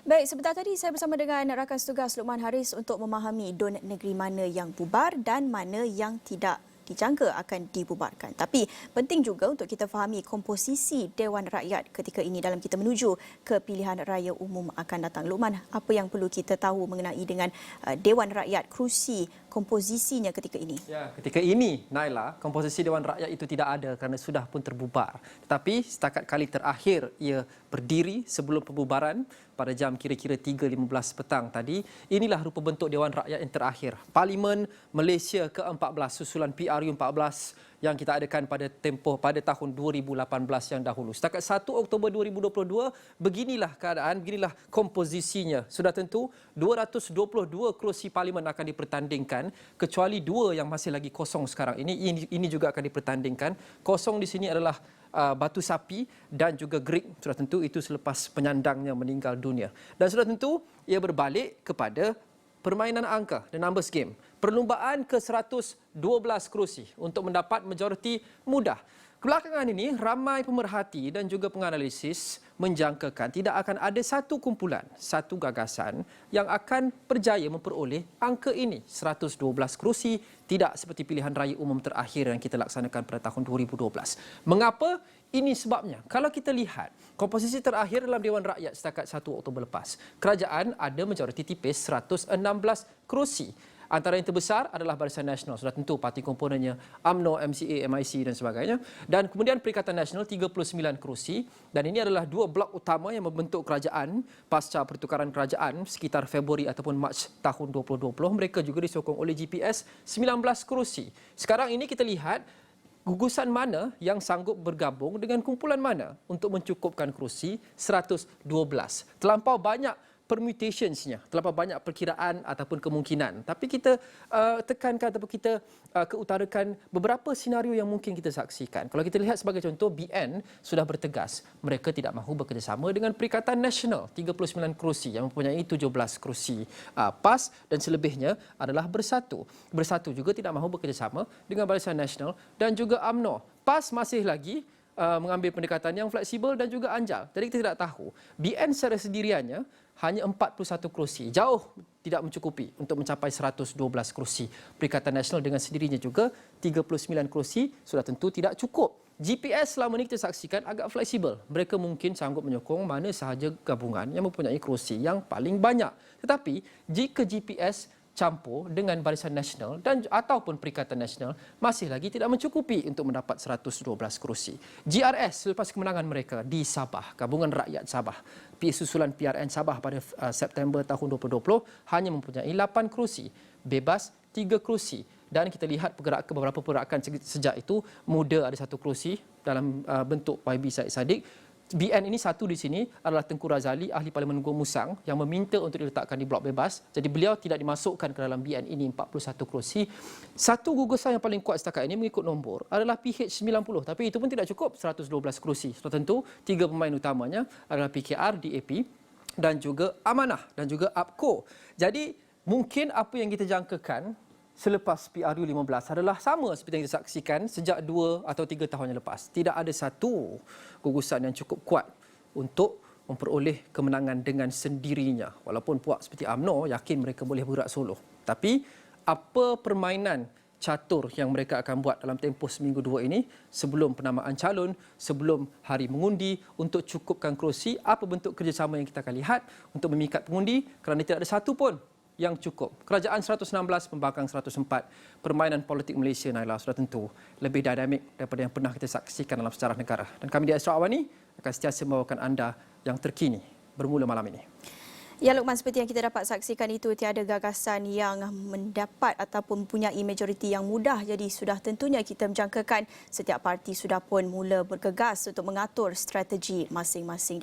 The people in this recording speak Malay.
Baik, sebentar tadi saya bersama dengan rakan setugas Luqman Haris untuk memahami DUN negeri mana yang bubar dan mana yang tidak dijangka akan dibubarkan. Tapi penting juga untuk kita fahami komposisi Dewan Rakyat ketika ini dalam kita menuju ke pilihan raya umum akan datang. Luqman, apa yang perlu kita tahu mengenai dengan Dewan Rakyat, kerusi komposisinya ketika ini? Ya, ketika ini, Naila, komposisi Dewan Rakyat itu tidak ada kerana sudah pun terbubar. Tetapi setakat kali terakhir ia berdiri sebelum pembubaran pada jam kira-kira 3.15 petang tadi, inilah rupa bentuk Dewan Rakyat yang terakhir. Parlimen Malaysia ke-14 susulan PRU14 yang kita adakan pada tahun 2018 yang dahulu. Setakat 1 Oktober 2022, beginilah keadaan, beginilah komposisinya. Sudah tentu 222 kerusi parlimen akan dipertandingkan, kecuali 2 yang masih lagi kosong sekarang ini juga akan dipertandingkan. Kosong di sini adalah Batu Sapi dan juga Greek. Sudah tentu itu selepas penyandangnya meninggal dunia. Dan sudah tentu ia berbalik kepada permainan angka, the numbers game. Perlumbaan ke 112 kerusi untuk mendapat majoriti mudah. Kebelakangan ini, ramai pemerhati dan juga penganalisis menjangkakan tidak akan ada satu kumpulan, satu gagasan yang akan berjaya memperoleh angka ini. 112 kerusi, tidak seperti pilihan raya umum terakhir yang kita laksanakan pada tahun 2012. Mengapa? Ini sebabnya. Kalau kita lihat komposisi terakhir dalam Dewan Rakyat setakat 1 Oktober lepas, kerajaan ada majoriti tipis 116 kerusi. Antara yang terbesar adalah Barisan Nasional. Sudah tentu parti komponennya UMNO, MCA, MIC dan sebagainya. Dan kemudian Perikatan Nasional 39 kerusi. Dan ini adalah 2 blok utama yang membentuk kerajaan pasca pertukaran kerajaan sekitar Februari ataupun Mac tahun 2020. Mereka juga disokong oleh GPS 19 kerusi. Sekarang ini kita lihat gugusan mana yang sanggup bergabung dengan kumpulan mana untuk mencukupkan kerusi 112. Terlampau banyak permutationsnya, terlalu banyak perkiraan ataupun kemungkinan. Tapi kita tekankan ataupun kita keutarakan beberapa senario yang mungkin kita saksikan. Kalau kita lihat sebagai contoh, BN sudah bertegas mereka tidak mahu bekerjasama dengan Perikatan Nasional 39 kerusi yang mempunyai 17 kerusi PAS dan selebihnya adalah Bersatu. Bersatu juga tidak mahu bekerjasama dengan Barisan Nasional dan juga UMNO. PAS masih lagi mengambil pendekatan yang fleksibel dan juga anjal. Jadi kita tidak tahu. BN secara sendiriannya hanya 41 kerusi. Jauh tidak mencukupi untuk mencapai 112 kerusi. Perikatan Nasional dengan sendirinya juga 39 kerusi sudah tentu tidak cukup. GPS selama ini kita saksikan agak fleksibel. Mereka mungkin sanggup menyokong mana sahaja gabungan yang mempunyai kerusi yang paling banyak. Tetapi jika GPS campur dengan Barisan Nasional dan ataupun Perikatan Nasional masih lagi tidak mencukupi untuk mendapat 112 kerusi. GRS selepas kemenangan mereka di Sabah, Gabungan Rakyat Sabah, susulan PRN Sabah pada September tahun 2020 hanya mempunyai 8 kerusi, bebas 3 kerusi. Dan kita lihat beberapa pergerakan sejak itu, muda ada 1 kerusi dalam bentuk YB Said Saddiq. BN ini satu di sini adalah Tengku Razali, ahli Parlimen Gua Musang yang meminta untuk diletakkan di blok bebas. Jadi beliau tidak dimasukkan ke dalam BN ini 41 kerusi. Satu gugusan yang paling kuat setakat ini mengikut nombor adalah PH90. Tapi itu pun tidak cukup 112 kerusi. So, tentu 3 pemain utamanya adalah PKR, DAP dan juga Amanah dan juga APCO. Jadi mungkin apa yang kita jangkakan selepas PRU15 adalah sama seperti yang disaksikan sejak 2 atau 3 tahun yang lepas. Tidak ada satu gugusan yang cukup kuat untuk memperoleh kemenangan dengan sendirinya. Walaupun puak seperti UMNO yakin mereka boleh bergerak solo. Tapi apa permainan catur yang mereka akan buat dalam tempoh seminggu 2 ini sebelum penamaan calon, sebelum hari mengundi untuk cukupkan kerusi, apa bentuk kerjasama yang kita akan lihat untuk memikat pengundi kerana tidak ada satu pun yang cukup. Kerajaan 116, pembangkang 104. Permainan politik Malaysia, Naila, sudah tentu lebih dinamik daripada yang pernah kita saksikan dalam sejarah negara. Dan kami di Astro Awani akan sentiasa membawakan anda yang terkini bermula malam ini. Ya, Luqman, seperti yang kita dapat saksikan itu, tiada gagasan yang mendapat ataupun mempunyai majoriti yang mudah. Jadi sudah tentunya kita menjangkakan setiap parti sudah pun mula bergegas untuk mengatur strategi masing-masing.